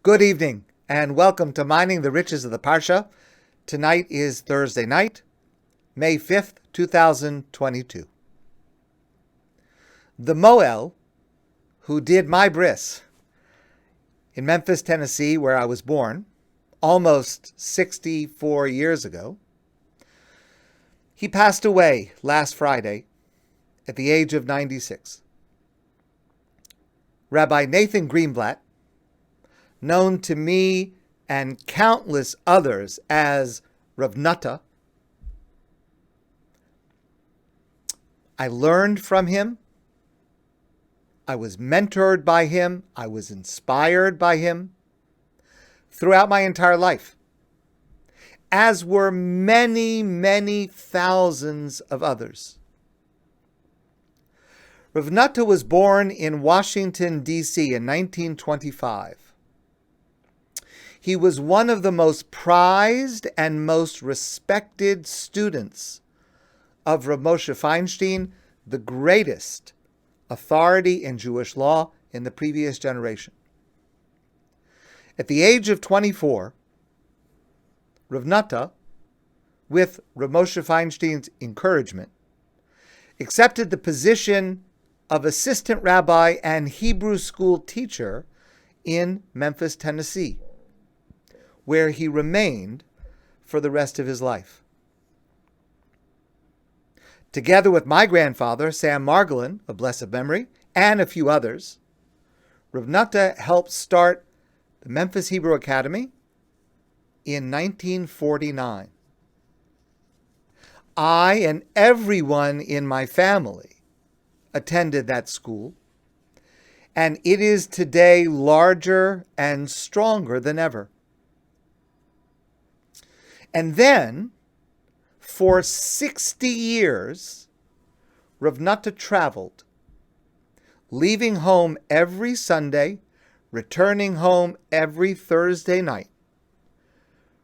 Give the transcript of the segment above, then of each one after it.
Good evening, and welcome to Mining the Riches of the Parsha. Tonight is Thursday night, May 5th, 2022. The Moel, who did my bris in Memphis, Tennessee, where I was born, almost 64 years ago, he passed away last Friday at the age of 96. Rabbi Nathan Greenblatt, known to me and countless others as Rav Nota, I learned from him. I was mentored by him. I was inspired by him throughout my entire life, as were many, many thousands of others. Rav Natta was born in Washington, D.C. in 1925. He was one of the most prized and most respected students of Rav Moshe Feinstein, the greatest authority in Jewish law in the previous generation. At the age of 24, Rav Natta, with Rav Moshe Feinstein's encouragement, accepted the position of assistant rabbi and Hebrew school teacher in Memphis, Tennessee, where he remained for the rest of his life. Together with my grandfather, Sam Margolin, of blessed memory, and a few others, Rav Natta helped start the Memphis Hebrew Academy in 1949. I and everyone in my family attended that school, and it is today larger and stronger than ever. And then, for 60 years, Rav Natta traveled, leaving home every Sunday, returning home every Thursday night.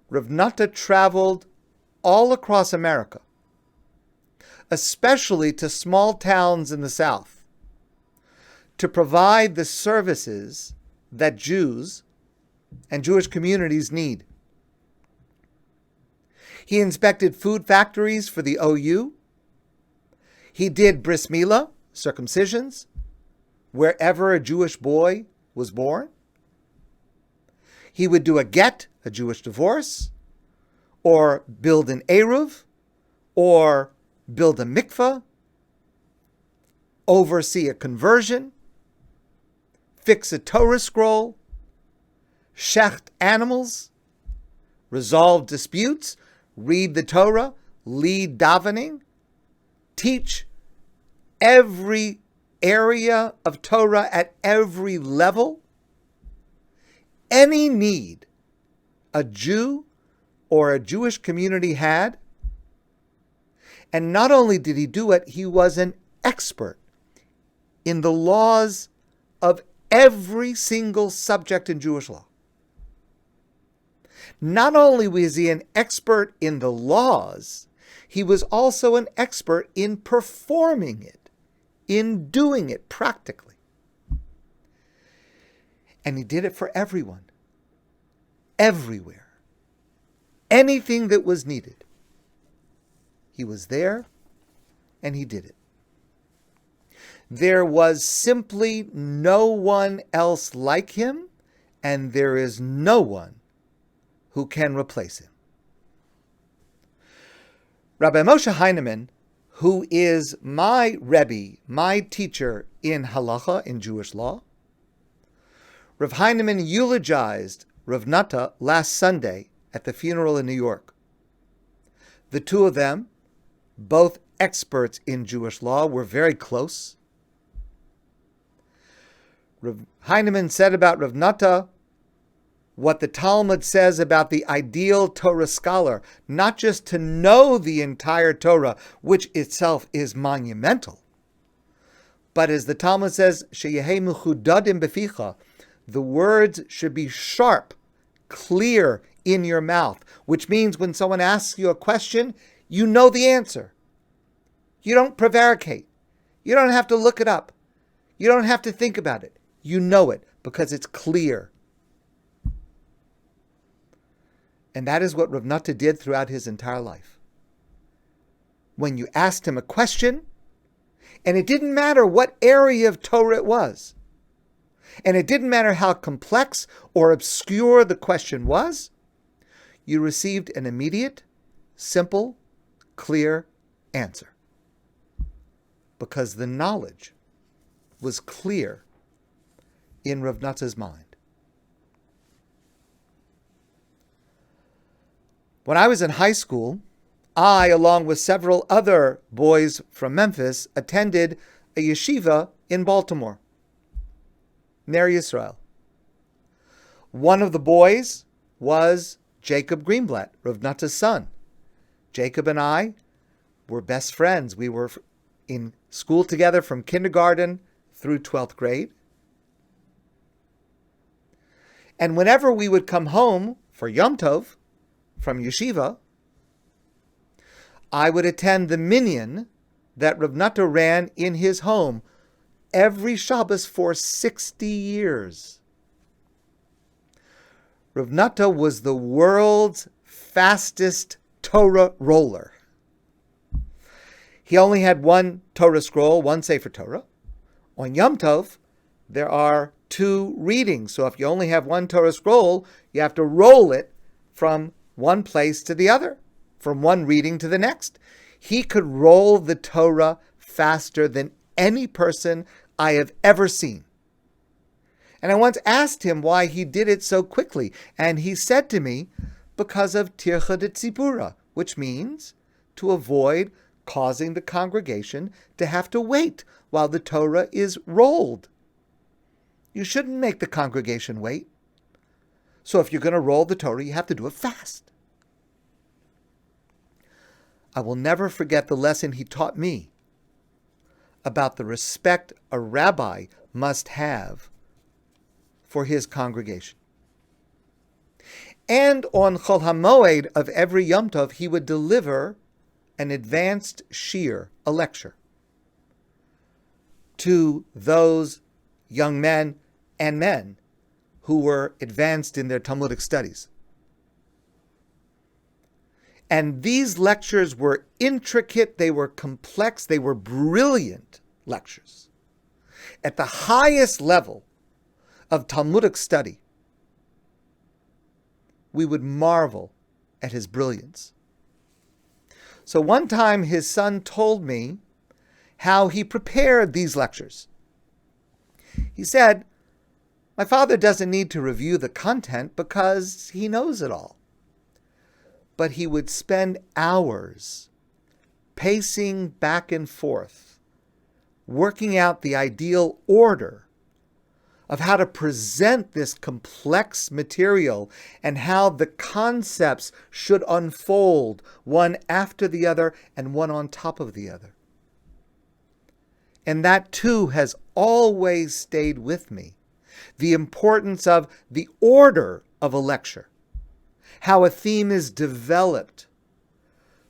Rav Natta traveled all across America, especially to small towns in the South, to provide the services that Jews and Jewish communities need. He inspected food factories for the OU. He did bris milah, circumcisions, wherever a Jewish boy was born. He would do a get, a Jewish divorce, or build an eruv, or build a mikveh, oversee a conversion, fix a Torah scroll, shecht animals, resolve disputes, read the Torah, lead davening, teach every area of Torah at every level. Any need a Jew or a Jewish community had. And not only did he do it, he was an expert in the laws of every single subject in Jewish law. Not only was he an expert in the laws, he was also an expert in performing it, in doing it practically. And he did it for everyone, everywhere. Anything that was needed, he was there and he did it. There was simply no one else like him, and there is no one who can replace him. Rabbi Moshe Heinemann, who is my Rebbe, my teacher in Halacha, in Jewish law, Rav Heinemann eulogized Rav Natta last Sunday at the funeral in New York. The two of them, both experts in Jewish law, were very close. Rav Heinemann said about Rav Natta what the Talmud says about the ideal Torah scholar, not just to know the entire Torah, which itself is monumental, but as the Talmud says, sheyehei mechudadim beficha, the words should be sharp, clear in your mouth, which means when someone asks you a question, you know the answer. You don't prevaricate. You don't have to look it up. You don't have to think about it. You know it because it's clear. And that is what Rav Nota did throughout his entire life. When you asked him a question, and it didn't matter what area of Torah it was, and it didn't matter how complex or obscure the question was, you received an immediate, simple, clear answer. Because the knowledge was clear in Rav Nota's mind. When I was in high school, I, along with several other boys from Memphis, attended a yeshiva in Baltimore, Ner Yisrael. One of the boys was Jacob Greenblatt, Rav Natta's son. Jacob and I were best friends. We were in school together from kindergarten through 12th grade. And whenever we would come home for Yom Tov from yeshiva, I would attend the minyan that Rav Nata ran in his home every Shabbos for 60 years. Rav Nata was the world's fastest Torah roller. He only had one Torah scroll, one Sefer Torah. On Yom Tov, there are 2 readings. So if you only have one Torah scroll, you have to roll it from one place to the other, from one reading to the next. He could roll the Torah faster than any person I have ever seen. And I once asked him why he did it so quickly, and he said to me, because of tircha de tzipura, which means to avoid causing the congregation to have to wait while the Torah is rolled. You shouldn't make the congregation wait. So if you're going to roll the Torah, you have to do it fast. I will never forget the lesson he taught me about the respect a rabbi must have for his congregation. And on Chol HaMoed of every Yom Tov, he would deliver an advanced shiur, a lecture, to those young men and men who were advanced in their Talmudic studies. And these lectures were intricate, they were complex, they were brilliant lectures at the highest level of Talmudic study. We would marvel at his brilliance. So one time his son told me how he prepared these lectures. He said, "My father doesn't need to review the content because he knows it all." But he would spend hours pacing back and forth, working out the ideal order of how to present this complex material and how the concepts should unfold one after the other and one on top of the other. And that too has always stayed with me. The importance of the order of a lecture, how a theme is developed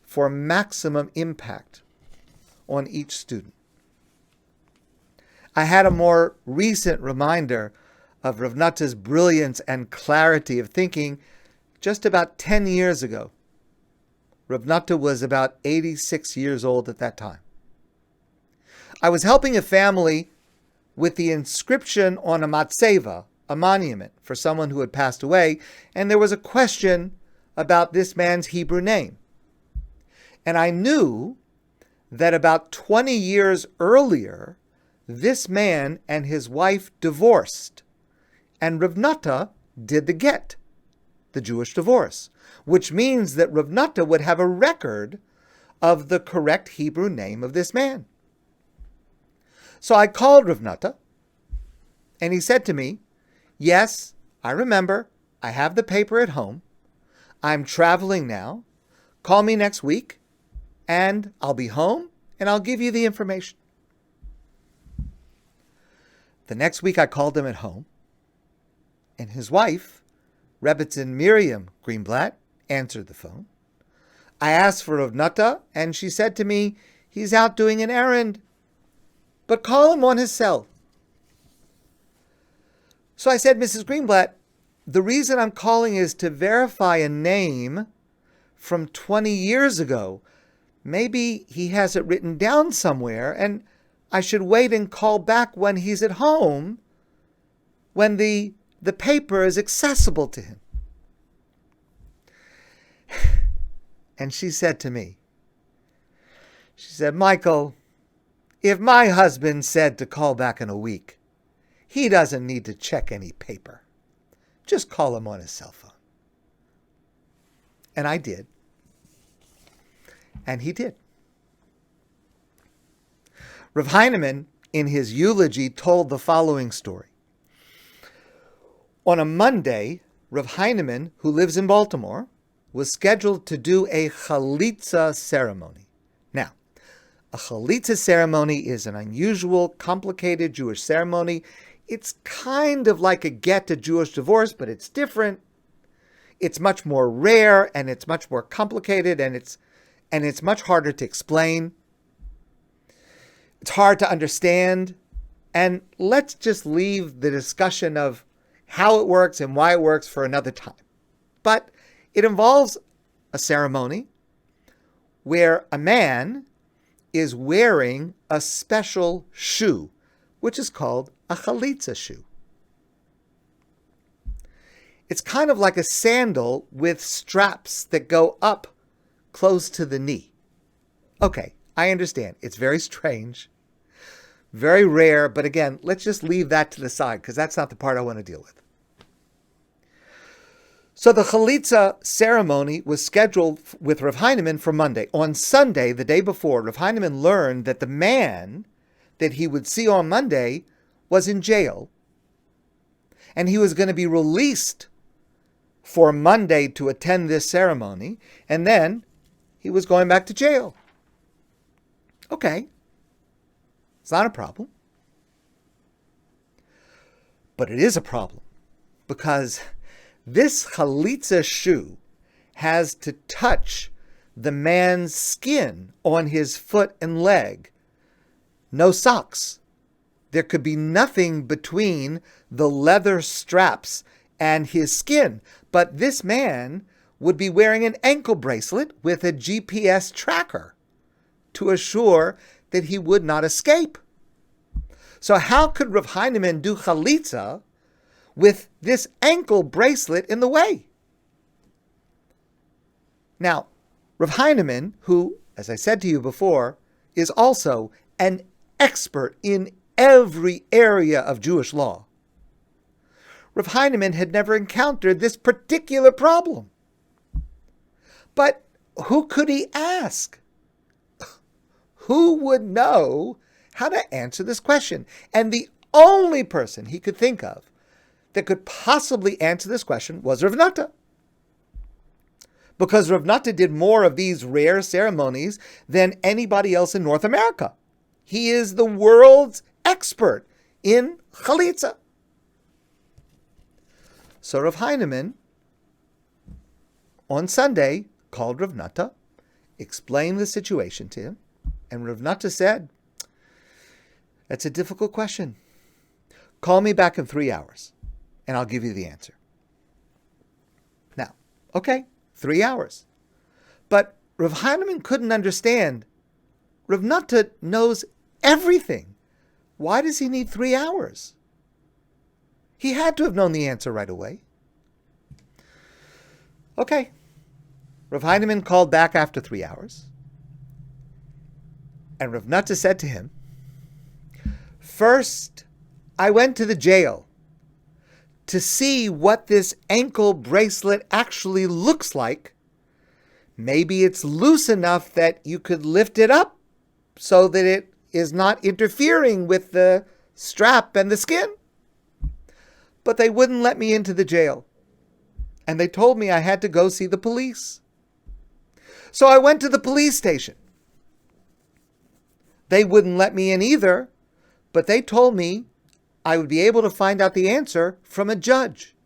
for maximum impact on each student. I had a more recent reminder of Rav Nota's brilliance and clarity of thinking just about 10 years ago. Rav Nota was about 86 years old at that time. I was helping a family with the inscription on a matzeva, a monument for someone who had passed away, and there was a question about this man's Hebrew name. And I knew that about 20 years earlier, this man and his wife divorced, and Rav Nota did the get, the Jewish divorce, which means that Rav Nota would have a record of the correct Hebrew name of this man. So I called Rav Nota, and he said to me, "Yes, I remember. I have the paper at home. I'm traveling now. Call me next week, and I'll be home, and I'll give you the information." The next week I called him at home, and his wife, Rebbetzin Miriam Greenblatt, answered the phone. I asked for Rav Nota, and she said to me, "He's out doing an errand, but call him on his cell." So I said, "Mrs. Greenblatt, the reason I'm calling is to verify a name from 20 years ago. Maybe he has it written down somewhere, and I should wait and call back when he's at home, when the paper is accessible to him. And she said to me, she said, Michael, if my husband said to call back in a week, he doesn't need to check any paper. Just call him on his cell phone. And I did. And he did. Rav Heinemann, in his eulogy, told the following story. On a Monday, Rav Heinemann, who lives in Baltimore, was scheduled to do a chalitza ceremony. Now, a chalitza ceremony is an unusual, complicated Jewish ceremony. It's kind of like a get to Jewish divorce, but it's different. It's much more rare, and it's much more complicated, and it's much harder to explain. It's hard to understand. And let's just leave the discussion of how it works and why it works for another time. But it involves a ceremony where a man is wearing a special shoe, which is called a chalitza shoe. It's kind of like a sandal with straps that go up close to the knee. Okay, I understand. It's very strange, very rare, but again, let's just leave that to the side because that's not the part I want to deal with. So the chalitza ceremony was scheduled with Rav Heinemann for Monday. On Sunday, the day before, Rav Heinemann learned that the man that he would see on Monday was in jail, and he was going to be released for Monday to attend this ceremony, and then he was going back to jail. Okay, it's not a problem. But it is a problem, because this chalitza shoe has to touch the man's skin on his foot and leg. No socks. There could be nothing between the leather straps and his skin. But this man would be wearing an ankle bracelet with a GPS tracker to assure that he would not escape. So how could Rav Heinemann do chalitza with this ankle bracelet in the way? Now, Rav Heinemann, who, as I said to you before, is also an expert in every area of Jewish law, Rav Heinemann had never encountered this particular problem. But who could he ask? Who would know how to answer this question? And the only person he could think of that could possibly answer this question was Rav Nota. Because Rav Nota did more of these rare ceremonies than anybody else in North America. He is the world's expert in chalitza. So Rav Heinemann, on Sunday, called Rav Nota, explained the situation to him, and Rav Nota said, "That's a difficult question. Call me back in 3 hours, and I'll give you the answer." Now, okay, 3 hours. But Rav Heinemann couldn't understand. Rav Nota knows everything. Why does he need 3 hours? He had to have known the answer right away. Okay. Rav Heinemann called back after 3 hours. And Rav Nota said to him, "First, I went to the jail to see what this ankle bracelet actually looks like. Maybe it's loose enough that you could lift it up so that it is not interfering with the strap and the skin. But they wouldn't let me into the jail. And they told me I had to go see the police. So I went to the police station. They wouldn't let me in either, but they told me I would be able to find out the answer from a judge."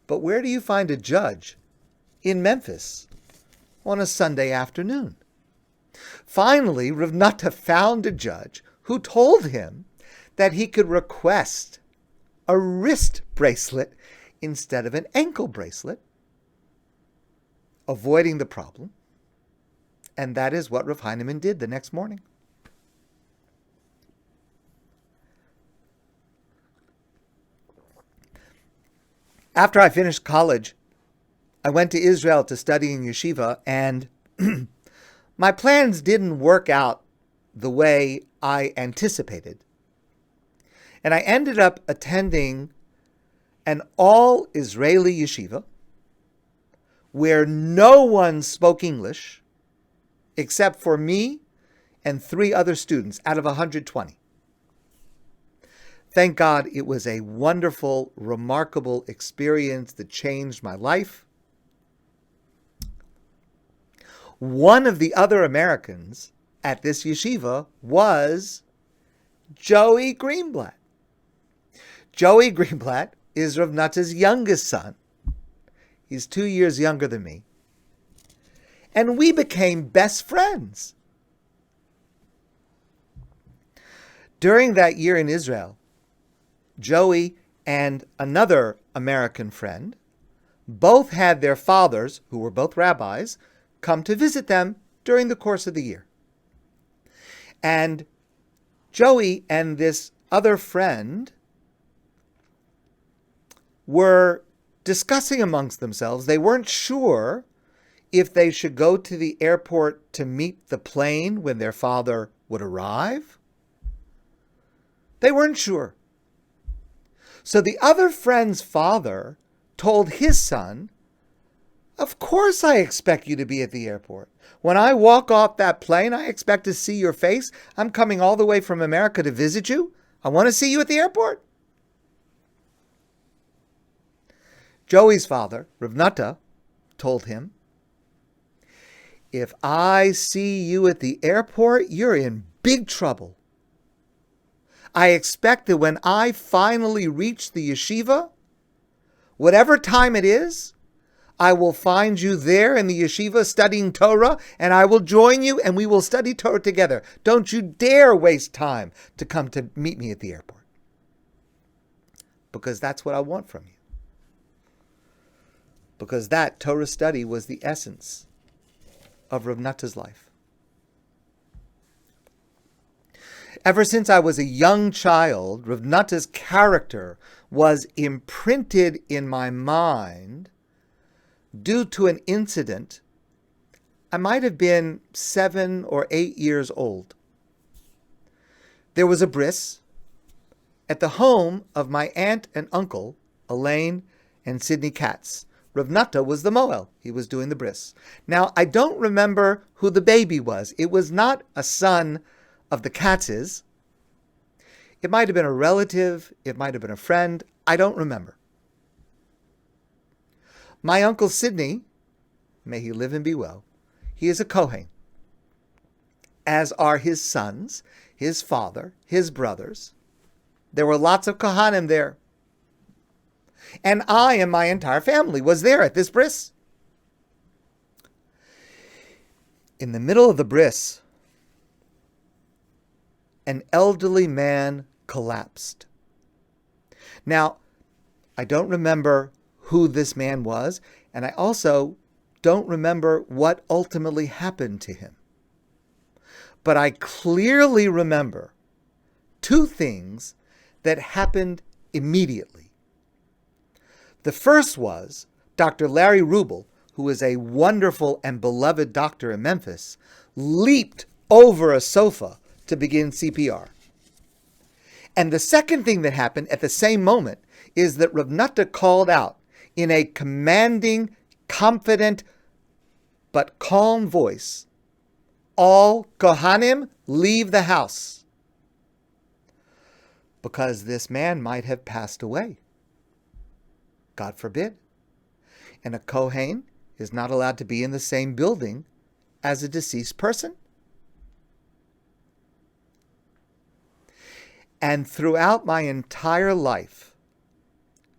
But where do you find a judge in Memphis on a Sunday afternoon? Finally, Rav Nota found a judge who told him that he could request a wrist bracelet instead of an ankle bracelet, avoiding the problem. And that is what Rav Heinemann did the next morning. After I finished college, I went to Israel to study in yeshiva, and my plans didn't work out the way I anticipated. And I ended up attending an all-Israeli yeshiva where no one spoke English except for me and 3 other students out of 120. Thank God it was a wonderful, remarkable experience that changed my life. One of the other Americans at this yeshiva was Joey Greenblatt. Joey Greenblatt is Rav Natta's youngest son. He's 2 years younger than me. And we became best friends. During that year in Israel, Joey and another American friend both had their fathers, who were both rabbis, come to visit them during the course of the year. And Joey and this other friend were discussing amongst themselves. They weren't sure if they should go to the airport to meet the plane when their father would arrive. They weren't sure. So the other friend's father told his son, "Of course I expect you to be at the airport. When I walk off that plane, I expect to see your face. I'm coming all the way from America to visit you. I want to see you at the airport." Joey's father, Rav Nota, told him, "If I see you at the airport, you're in big trouble. I expect that when I finally reach the yeshiva, whatever time it is, I will find you there in the yeshiva studying Torah, and I will join you and we will study Torah together. Don't you dare waste time to come to meet me at the airport, because that's what I want from you." Because that Torah study was the essence of Rav Natta's life. Ever since I was a young child, Rav Natta's character was imprinted in my mind due to an incident. I might have been 7 or 8 years old. There was a bris at the home of my aunt and uncle, Elaine and Sidney Katz. Rav Natta was the Moel. He was doing the bris. Now, I don't remember who the baby was. It was not a son of the Katzes. It might have been a relative. It might have been a friend. I don't remember. My uncle Sidney, may he live and be well, he is a Kohen, as are his sons, his father, his brothers. There were lots of Kohanim there. And I and my entire family was there at this bris. In the middle of the bris, an elderly man collapsed. Now, I don't remember who this man was, and I also don't remember what ultimately happened to him. But I clearly remember 2 things that happened immediately. The first was Dr. Larry Rubel, who is a wonderful and beloved doctor in Memphis, leaped over a sofa to begin CPR. And the second thing that happened at the same moment is that Rav Nota called out in a commanding, confident, but calm voice, "All Kohanim, leave the house." Because this man might have passed away. God forbid. And a Kohen is not allowed to be in the same building as a deceased person. And throughout my entire life,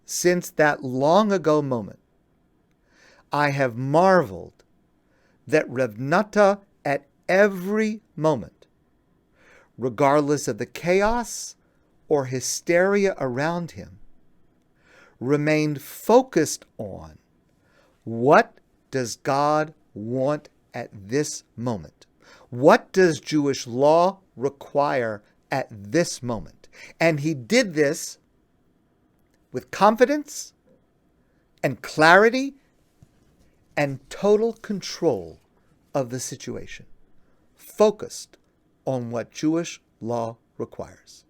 since that long ago moment, I have marveled that Rav Nota at every moment, regardless of the chaos or hysteria around him, remained focused on what does God want at this moment? What does Jewish law require at this moment? And he did this with confidence and clarity and total control of the situation, focused on what Jewish law requires.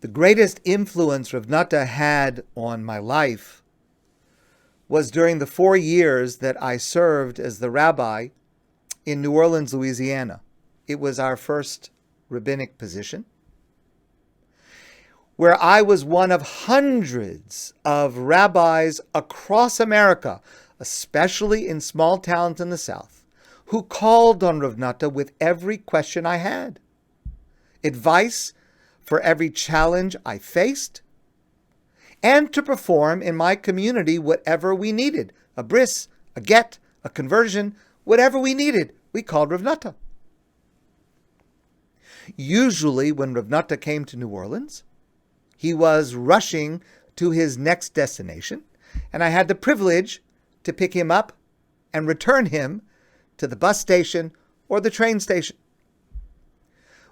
The greatest influence Rav Nota had on my life was during the 4 years that I served as the rabbi in New Orleans, Louisiana. It was our first rabbinic position, where I was one of hundreds of rabbis across America, especially in small towns in the South, who called on Rav Nota with every question I had, advice for every challenge I faced, and to perform in my community whatever we needed, a bris, a get, a conversion, whatever we needed, we called Rav Nota. Usually when Rav Nota came to New Orleans, he was rushing to his next destination, and I had the privilege to pick him up and return him to the bus station or the train station.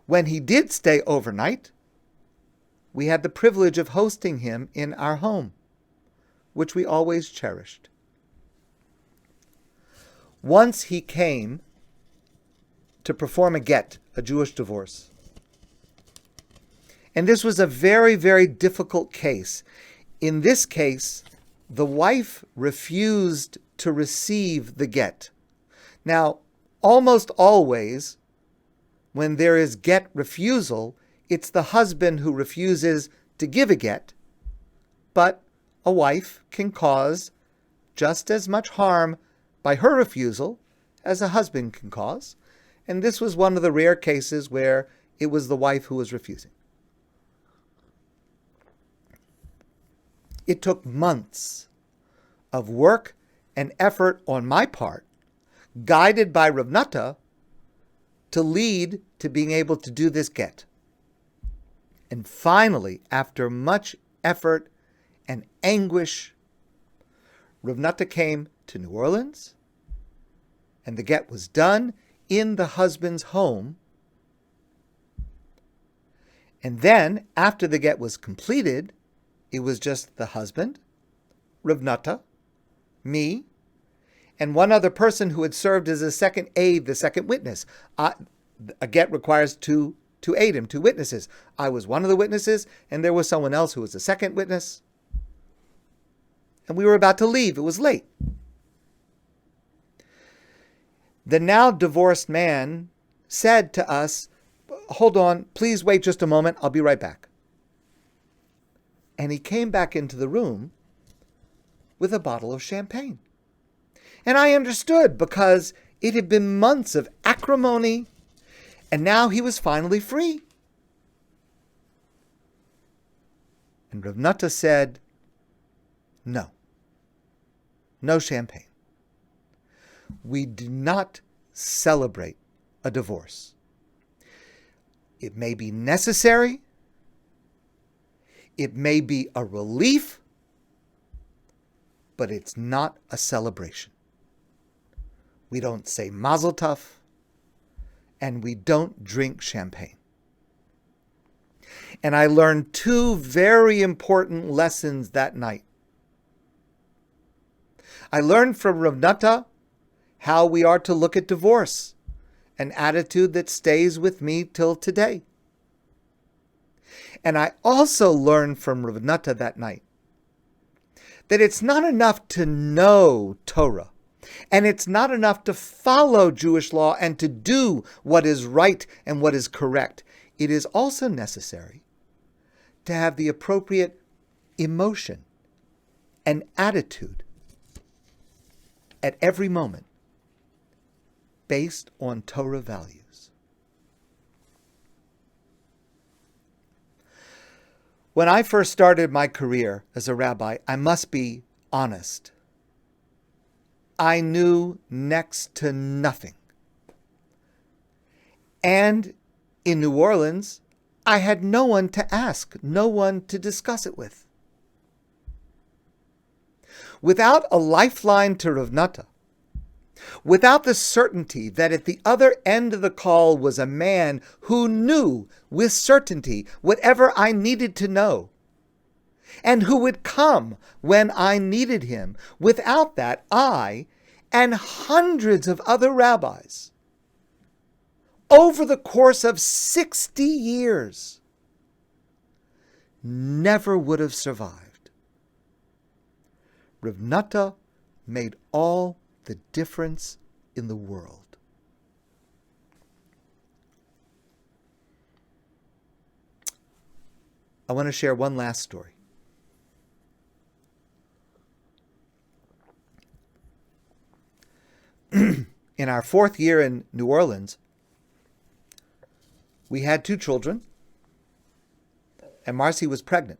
When he did stay overnight, we had the privilege of hosting him in our home, which we always cherished. Once he came to perform a get, a Jewish divorce. And this was a very, very difficult case. In this case, the wife refused to receive the get. Now, almost always, when there is get refusal, it's the husband who refuses to give a get, but a wife can cause just as much harm by her refusal as a husband can cause. And this was one of the rare cases where it was the wife who was refusing. It took months of work and effort on my part, guided by Rav Nota, to lead to being able to do this get. And finally, after much effort and anguish, Rav Nota came to New Orleans, and the get was done in the husband's home. And then, after the get was completed, it was just the husband, Rav Nota, me, and one other person who had served as a second aide, the second witness. A get requires two aid him, 2 witnesses. I was one of the witnesses, and there was someone else who was the second witness. And we were about to leave. It was late. The now divorced man said to us, "Hold on, please wait just a moment. I'll be right back." And he came back into the room with a bottle of champagne. And I understood, because it had been months of acrimony, and now he was finally free. And Rav Nota said, no champagne. We do not celebrate a divorce. It may be necessary. It may be a relief, but it's not a celebration. We don't say mazel tov, and we don't drink champagne. And I learned 2 very important lessons that night. I learned from Rav Nota how we are to look at divorce, an attitude that stays with me till today. And I also learned from Rav Nota that night that it's not enough to know Torah, and it's not enough to follow Jewish law and to do what is right and what is correct. It is also necessary to have the appropriate emotion and attitude at every moment based on Torah values. When I first started my career as a rabbi, I must be honest, I knew next to nothing. And in New Orleans, I had no one to ask, no one to discuss it with. Without a lifeline to Rav Nota, without the certainty that at the other end of the call was a man who knew with certainty whatever I needed to know, and who would come when I needed him, without that, I and hundreds of other rabbis, over the course of 60 years, never would have survived. Rav Nota made all the difference in the world. I want to share one last story. In our 4th year in New Orleans, we had 2 children, and Marcy was pregnant.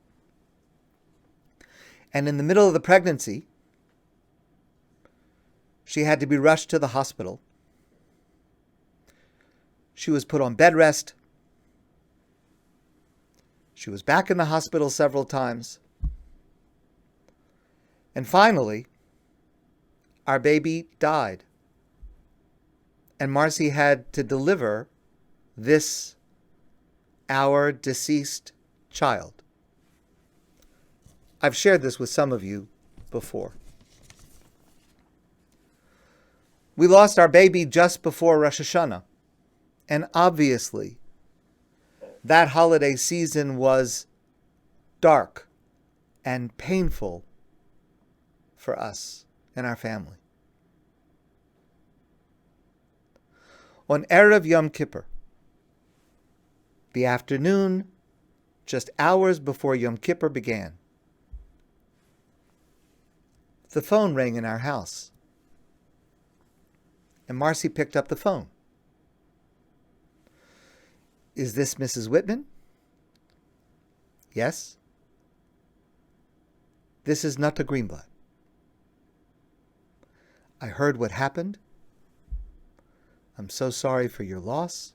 And in the middle of the pregnancy, she had to be rushed to the hospital. She was put on bed rest. She was back in the hospital several times. And finally, our baby died. And Marcy had to deliver this, our deceased child. I've shared this with some of you before. We lost our baby just before Rosh Hashanah. And obviously, that holiday season was dark and painful for us and our family. On Erev Yom Kippur, the afternoon, just hours before Yom Kippur began, the phone rang in our house. And Marcy picked up the phone. Is this Mrs. Whitman? Yes. This is Nathan Greenblatt. I heard what happened. I'm so sorry for your loss.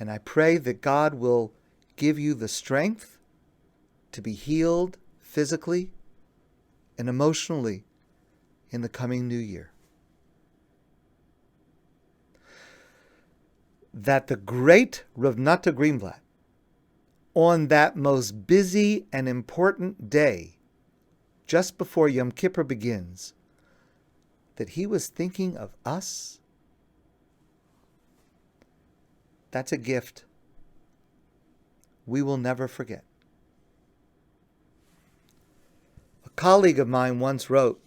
And I pray that God will give you the strength to be healed physically and emotionally in the coming new year. That the great Rav Nathan Greenblatt, on that most busy and important day, just before Yom Kippur begins, that he was thinking of us, that's a gift we will never forget. A colleague of mine once wrote,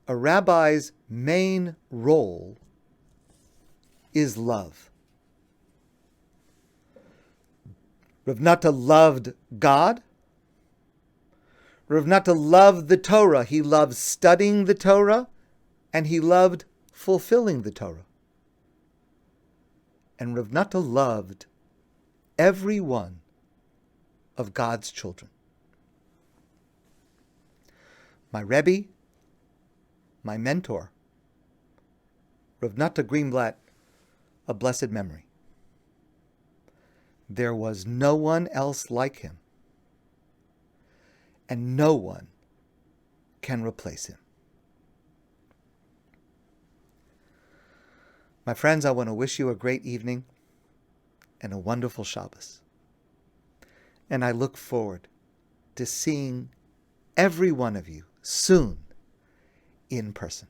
a rabbi's main role is love. Rav Nota loved God. Rav Nota loved the Torah. He loved studying the Torah, and he loved fulfilling the Torah. And Rav Nota loved every one of God's children. My Rebbe, my mentor, Rav Nathan Greenblatt, a blessed memory. There was no one else like him, and no one can replace him. My friends, I want to wish you a great evening and a wonderful Shabbos. And I look forward to seeing every one of you soon in person.